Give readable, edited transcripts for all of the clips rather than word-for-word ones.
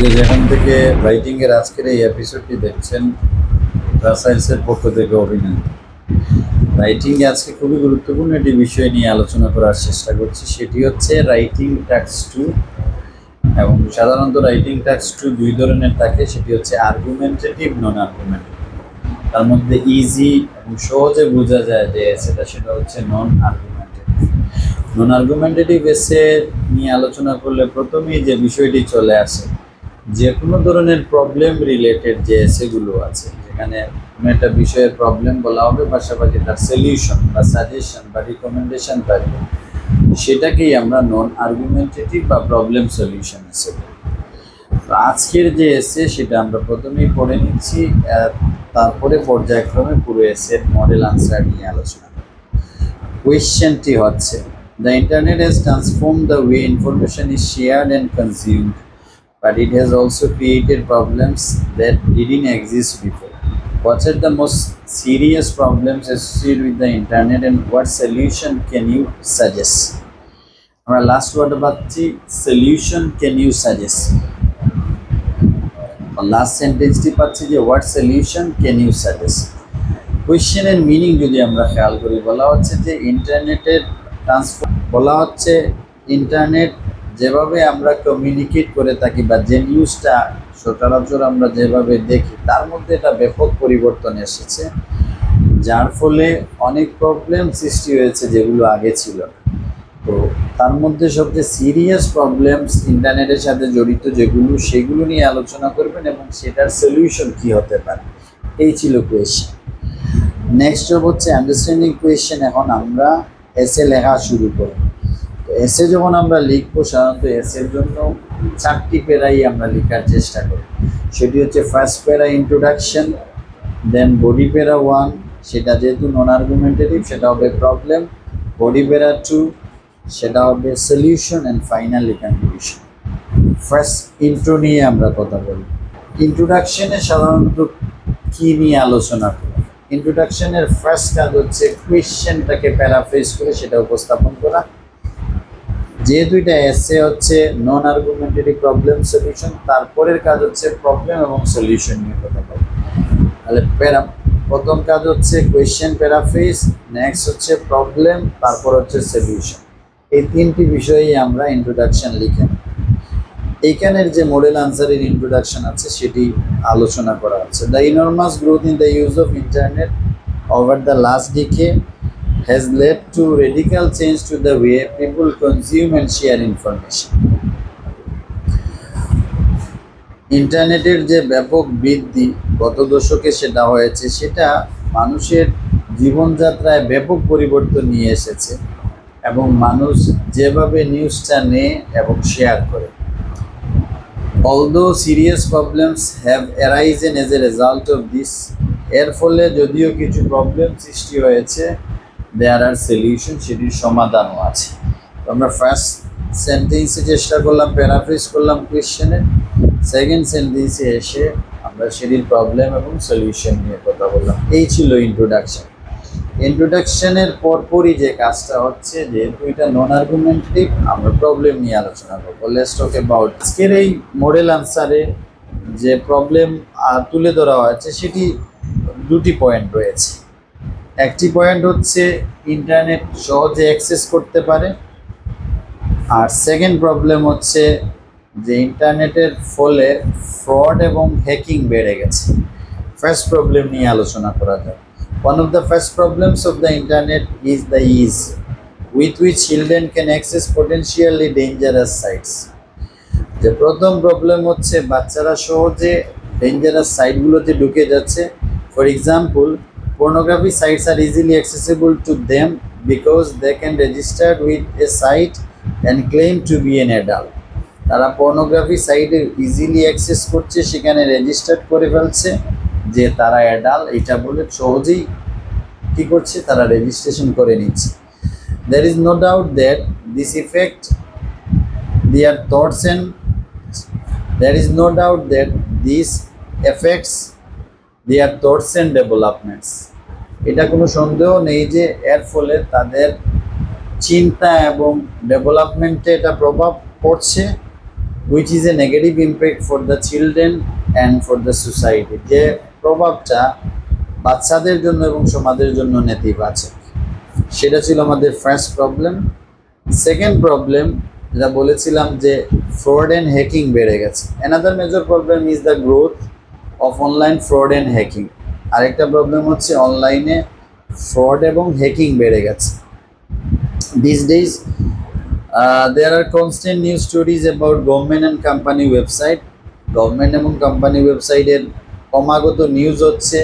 যে যেখান থেকে রাইটিং এর আজকের এই এপিসোডটি দেখছেন, রাসাইলসের পক্ষ থেকে অভিনন্দন। রাইটিং এ আজকে খুবই গুরুত্বপূর্ণ একটি বিষয় নিয়ে আলোচনা করার চেষ্টা করছি, সেটি হচ্ছে রাইটিং টাস্ক 2। এবং সাধারণত রাইটিং টাস্ক 2 দুই ধরনের থাকে, সেটি হচ্ছে আর্গুমেন্টেটিভ, নন আর্গুমেন্টেটিভ। তার মধ্যে ইজি এবং সহজে বোঝা যায় যে সেটা হচ্ছে নন আর্গুমেন্টেটিভ। নন আর্গুমেন্টেটিভ এসে নিয়ে আলোচনা করলে প্রথমেই যে বিষয়টি চলে আসে, যে কোনো ধরনের প্রবলেম রিলেটেড যে এসেগুলো আছে, যেখানে কোনো একটা বিষয়ের প্রবলেম বলা হবে, পাশাপাশি তার সলিউশন বা সাজেশন বা রিকমেন্ডেশন থাকবে, সেটাকেই আমরা নন আর্গুমেন্টেটিভ বা প্রবলেম সলিউশন এসে বলি। তো আজকের যে এসে সেটা আমরা প্রথমেই পড়ে নিচ্ছি, তারপরে পর্যায়ক্রমে পুরো এসের মডেল আনসার নিয়ে আলোচনা করব। কোয়েশ্চেনটি হচ্ছে, the internet has transform the way information is shared and consumed, but it has also created problems that didn't exist before. What are the most serious problems associated with the internet and what solution can you suggest? Our last word about the solution can you suggest? Last sentence ti পাচ্ছি যে what solution can you suggest? Question এর meaning যদি আমরা খেয়াল করি, বলা হচ্ছে যে ইন্টারনেটের ট্রান্সফার, বলা হচ্ছে ইন্টারনেট যেভাবে আমরা কমিউনিকেট করে থাকি বা যে নিউজটা সচরাচর আমরা যেভাবে দেখি, তার মধ্যে এটা ব্যাপক পরিবর্তন এসেছে, যার ফলে অনেক প্রবলেম সৃষ্টি হয়েছে যেগুলো আগে ছিল। তো তার মধ্যে সবচেয়ে সিরিয়াস প্রবলেমস ইন্টারনেটের সাথে জড়িত যেগুলো, সেগুলো নিয়ে আলোচনা করবেন এবং সেটার সলিউশন কি হতে পারে। এই ছিল কোয়েশ্চেন। নেক্সট হচ্ছে আন্ডারস্ট্যান্ডিং কোয়েশ্চেন। এখন আমরা এসে লেখা শুরু করব। এসে যখন আমরা লিখবো, সাধারণত এসের জন্য 4টি প্যারাই আমরা লেখার চেষ্টা করি। সেটি হচ্ছে ফার্স্ট প্যারা ইন্ট্রোডাকশন, দেন বডি প্যারা 1, সেটা যেহেতু নন আর্গুমেন্টেটিভ সেটা হবে প্রবলেম, বডি প্যারা 2 সেটা হবে solution, and finally conclusion. First intro নিয়ে আমরা কথা বলি। ইন্ট্রোডাকশনে সাধারণত কী নিয়ে আলোচনা করি? ইন্ট্রোডাকশনের ফার্স্ট কাজ হচ্ছে কোয়েশ্চেনটাকে প্যারাফ্রেজ করে সেটা উপস্থাপন করা। যেহেতু এটা এসে হচ্ছে নন আর্গুমেন্টেটিভ প্রবলেম সলিউশন, তারপরের কাজ হচ্ছে প্রবলেম এবং সলিউশন নিয়ে কথা বলা। তাহলে প্রথম কাজ হচ্ছে কোয়েশ্চেন প্যারাফ্রেজ, নেক্সট হচ্ছে প্রবলেম, তারপর হচ্ছে সলিউশন। এই 3টি বিষয়েই আমরা ইন্ট্রোডাকশন লিখে নিই। এইখানের যে মডেল আনসারের ইন্ট্রোডাকশন আছে সেটি আলোচনা করা আছে। The ইনরমাস growth in the use of internet over the last decade has led to radical change to the way people consume and share information. ইন্টারনেটের যে ব্যাপক বৃদ্ধি গত দশকে সেটা হয়েছে, সেটা মানুষের জীবনযাত্রায় ব্যাপক পরিবর্তন নিয়ে এসেছে এবং মানুষ যেভাবে নিউজটা নেয় এবং শেয়ার করে। Although serious problems have arisen as a result of this, এর ফলে যদিও কিছু প্রবলেম সৃষ্টি হয়েছে, দেয়ার আর সলিউশন, সেটির সমাধানও আছে। তো আমরা ফার্স্ট সেন্টেন্সে চেষ্টা করলাম, প্যারাফ্রেজ করলাম কোয়েশ্চেনের। সেকেন্ড সেন্টেন্সে এসে আমরা সেটির প্রবলেম এবং সলিউশন নিয়ে কথা বললাম। এই ছিল ইন্ট্রোডাকশন। ইন্ট্রোডাকশনের পরপরই যে কাজটা হচ্ছে, যেহেতু এটা নন আর্গুমেন্টেটিভ, আমরা প্রবলেম নিয়ে আলোচনা করবো। Let's talk about. আজকের এই মডেল আনসারে যে প্রবলেম তুলে ধরা হয়েছে সেটি 2টি পয়েন্ট রয়েছে। একটি পয়েন্ট হচ্ছে ইন্টারনেট সহজে অ্যাক্সেস করতে পারে, আর সেকেন্ড প্রবলেম হচ্ছে যে ইন্টারনেটের ফলে ফ্রড এবং হ্যাকিং বেড়ে গেছে। ফার্স্ট প্রবলেম নিয়ে আলোচনা করা যায়। One of the first problems of the internet is the ease with which children can access potentially dangerous sites. যে প্রথম প্রবলেম হচ্ছে বাচ্চারা সহজে ডেঞ্জারাস সাইটগুলোতে ঢুকে যাচ্ছে। For example, pornography sites are easily accessible to them because they can register with a site and claim to be an adult. তারা pornography সাইটে easily access করছে, সেখানে রেজিস্টার করে ফেলছে যে তারা অ্যাডাল্ট, এটা বলে সহজেই কী করছে, তারা রেজিস্ট্রেশন করে নিচ্ছে। There is no doubt that this affects their thoughts and developments. এটা কোনো সন্দেহ নেই যে এর ফলে তাদের চিন্তা এবং ডেভেলপমেন্টে এটা প্রভাব পড়ছে, which is a negative impact for the children and for the society, যে প্রভাবটা বাচ্চাদের জন্য এবং সমাজের জন্য নেতিবাচক। সেটা ছিল আমাদের ফার্স্ট প্রবলেম। সেকেন্ড প্রবলেম যেটা বলেছিলাম যে ফ্রড অ্যান্ড হ্যাকিং বেড়ে গেছে। Another major problem is the growth of online fraud and hacking. আরেকটা প্রবলেম হচ্ছে অনলাইনে ফ্রড এবং হ্যাকিং বেড়ে গেছে। This days there are constant news stories about government and company website. Government এবং কোম্পানি ওয়েবসাইটের ক্রমাগত নিউজ হচ্ছে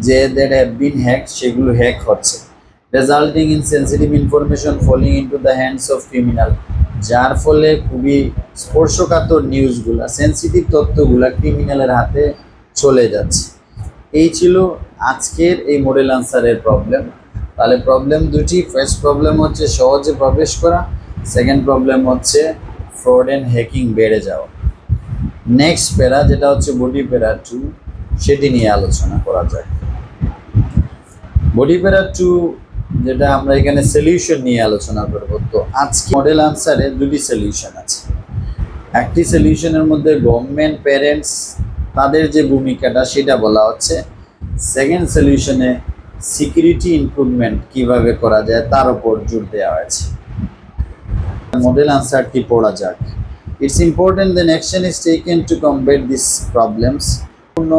যে that have been hacked, সেগুলো হ্যাক হচ্ছে, resulting in sensitive information falling into the hands of criminal, যার ফলে খুবই স্পর্শকাতর নিউজগুলা, সেন্সিটিভ তথ্যগুলা ক্রিমিনালের হাতে চলে যাচ্ছে। এই ছিল আজকের এই মডেল আনসারের প্রবলেম। তাহলে প্রবলেম দুটি, ফার্স্ট প্রবলেম হচ্ছে সহজে প্রবেশ করা, সেকেন্ড প্রবলেম হচ্ছে ফ্রড অ্যান্ড হ্যাকিং বেড়ে যাওয়া। নেক্সট প্যারা যেটা হচ্ছে বডি প্যারা 2, সেটি নিয়ে আলোচনা করা যায়। বডি প্যারা 2 যেটা আমরা এখানে সলিউশন নিয়ে আলোচনা করব। তো আজকে মডেল আনসারে দুটি সলিউশন আছে। একটি সলিউশনের মধ্যে গভর্নমেন্ট, প্যারেন্টস তাদের যে ভূমিকাটা সেটা বলা হচ্ছে। সেকেন্ড সলিউশনে সিকিউরিটি ইমপ্রুভমেন্ট কিভাবে করা যায় তার উপর জোর দেওয়া হয়েছে। মডেল আনসারটি পড়া যাক। It's important than action is taken to combat this problems. পূর্ণ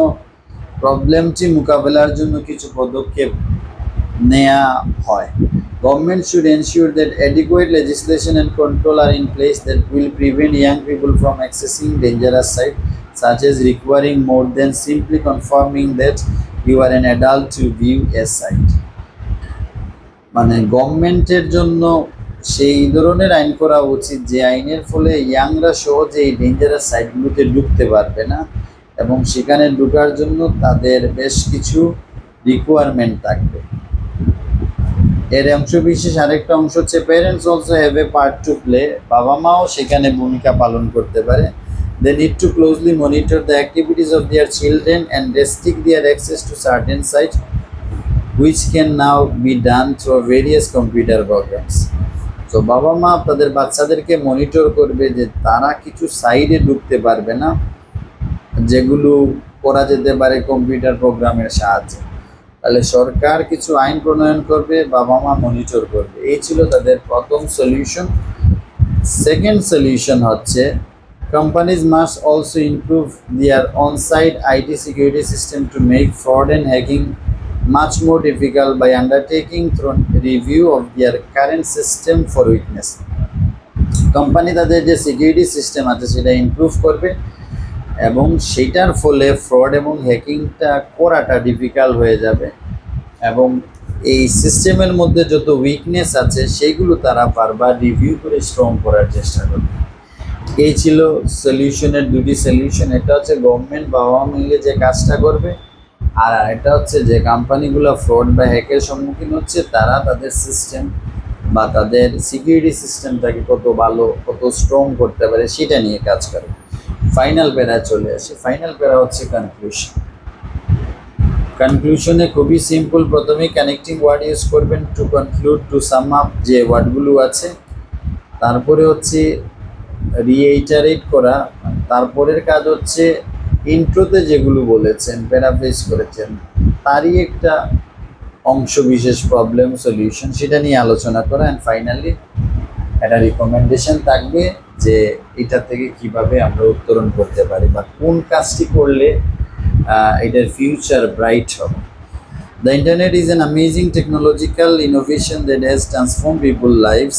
প্রবলেমটি মোকাবেলার জন্য কিছু পদক্ষেপ নেওয়া হয়। Government should ensure that adequate legislation and control are in place that will prevent young people from accessing dangerous sites, such as requiring more than simply confirming that you are an adult to view a site. মানে গভর্নমেন্টের জন্য সেই ধরনের আইন করা উচিত যে আইনের ফলে ইয়াংরা সহজে এই ডেঞ্জারাস সাইটগুলোতে ঢুকতে পারবে না, এবং সেখানে ঢোকার জন্য তাদের বেশ কিছু রিকোয়ারমেন্ট থাকবে। এর অংশ বিশেষ আরেকটা অংশ হচ্ছে parents also have a part to play. বাবা মাও সেখানে ভূমিকা পালন করতে পারে। They need to closely monitor the activities of their children and restrict their access to certain site which can now be done through various computer programs. তো বাবা মা তাদের বাচ্চাদেরকে মনিটর করবে যে তারা কিছু সাইডে ঢুকতে পারবে না, যেগুলো করা যেতে পারে কম্পিউটার প্রোগ্রামের সাহায্যে। তাহলে সরকার কিছু আইন প্রণয়ন করবে, বাবা মা মনিটর করবে। এই ছিল তাদের প্রথম সলিউশন। সেকেন্ড সলিউশন হচ্ছে companies must also improve there onsite IT security system to make fraud and hacking much more difficult by undertaking thorough review of their current system for weakness. Company তাদের যে security system আছে সেটা improve করবে, এবং সেটার ফলে fraud এবং হ্যাকিংটা করাটা ডিফিকাল্ট হয়ে যাবে, এবং এই সিস্টেমের মধ্যে যত উইকনেস আছে সেইগুলো তারা বারবার রিভিউ করে স্ট্রং করার চেষ্টা করবে। এই ছিল সলিউশনের দুটি সলিউশন। এটা হচ্ছে গভর্নমেন্ট বাবা মা মিলে যে কাজটা করবে, আর এটা হচ্ছে যে কোম্পানিগুলো ফ্রড বা হ্যাকের সম্মুখীন হচ্ছে তারা তাদের সিস্টেম বা তাদের সিকিউরিটি সিস্টেমটাকে কত ভালো কত স্ট্রং করতে পারে সেটা নিয়ে কাজ করে। ফাইনাল প্যারা চলে আসে। ফাইনাল প্যারা হচ্ছে কনক্লুশন। কনক্লুশনে খুবই সিম্পল, প্রথমেই কানেক্টিং ওয়ার্ড ইউজ করবেন to conclude, to sum up যে ওয়ার্ডগুলো আছে। তারপরে হচ্ছে রিইটারেট করা। তারপরের কাজ হচ্ছে ইন্ট্রোতে যেগুলো বলেছেন, প্যারাফ্রেজ করেছেন, তারই একটা অংশ বিশেষ প্রবলেম সলিউশন সেটা নিয়ে আলোচনা করা। অ্যান্ড ফাইনালি একটা রিকমেন্ডেশন থাকবে যে এটা থেকে কিভাবে আমরা উত্তরণ করতে পারি বা কোন কাজটি করলে এটার ফিউচার ব্রাইট হবে। The internet is an amazing technological innovation that has transformed people's lives,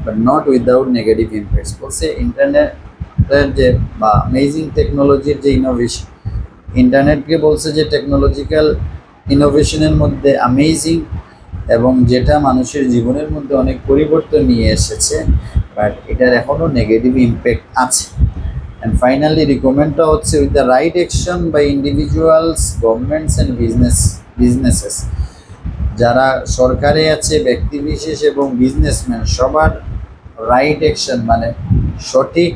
but not without negative impacts. বলছে ইন্টারনেটের যে বা অ্যামেজিং টেকনোলজির যে ইনোভেশন, ইন্টারনেটকে বলছে যে টেকনোলজিক্যাল ইনোভেশনের মধ্যে অ্যামেজিং, এবং যেটা মানুষের জীবনের মধ্যে অনেক পরিবর্তন নিয়ে এসেছে, বাট এটার এখনও নেগেটিভ ইম্প্যাক্ট আছে। অ্যান্ড ফাইনালি রিকমেন্ডটা হচ্ছে with the right action by individuals, governments and businesses, যারা সরকারে আছে, ব্যক্তিবিশেষ এবং বিজনেসম্যান, সবার রাইট অ্যাকশন মানে সঠিক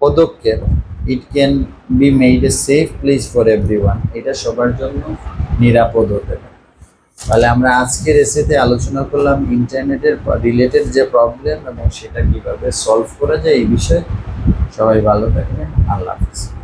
পদক্ষেপ, it can be made a safe place for everyone, এটা সবার জন্য নিরাপদ হতে পারে। তাহলে আমরা আজকের এসেতে আলোচনা করলাম ইন্টারনেটের রিলেটেড যে প্রবলেম এবং সেটা কীভাবে সলভ করা যায় এই বিষয়ে। সবাই ভালো থাকবেন। আল্লাহ হাফিজ।